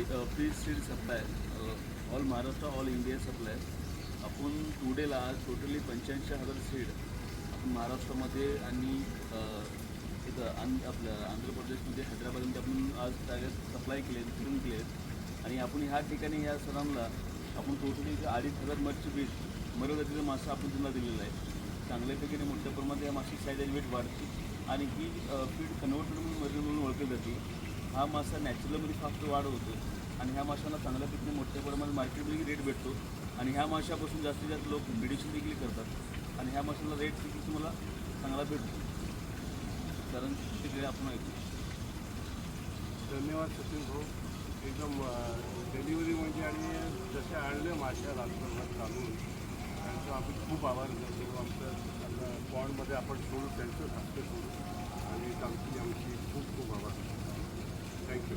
Free seed supply all Maharashtra all India supply. आपण टुडेला totally 85,000 seed आपण महाराष्ट्रामध्ये आणि इथं आपलं आंध्र प्रदेशमध्ये हैदराबादमध्ये आपण आज त्याच्यात सप्लाय केले वितरण केले आहेत. आणि आपण ह्या ठिकाणी ह्या सरांना आपण टोटली 2,500 मच्छी बीज मरवजातीचा मासा आपण त्यांना दिलेला आहे. चांगल्यापैकी मोठ्या प्रमाणात या माशाची साईज आणि वेट वाढते आणि ही फीड कन्व्हर्टेड म्हणून ओळखली जाते. हा मासा नॅचरलमध्ये फास्ट वाढ होतो आणि ह्या माशांना चांगल्यापैकी मोठ्या प्रमाणात मार्केटमध्ये रेट भेटतो आणि ह्या माशापासून जास्तीत जास्त लोक मेडिसिन देखील करतात आणि ह्या माशाला रेट देखील तुम्हाला चांगला भेटतो. कारण तिकडे आपण ऐकतो. धन्यवाद सचिन भाऊ. एकदम डिलिव्हरी म्हणजे आणि जसे आणले माश्या रात्रभर चालून त्यांचं आम्ही खूप आभार करतो. आमचं पॉन्डमध्ये आपण सोडू त्यांचं हस्ते सोडू आणि आमची खूप खूप आभार. थँक्यू.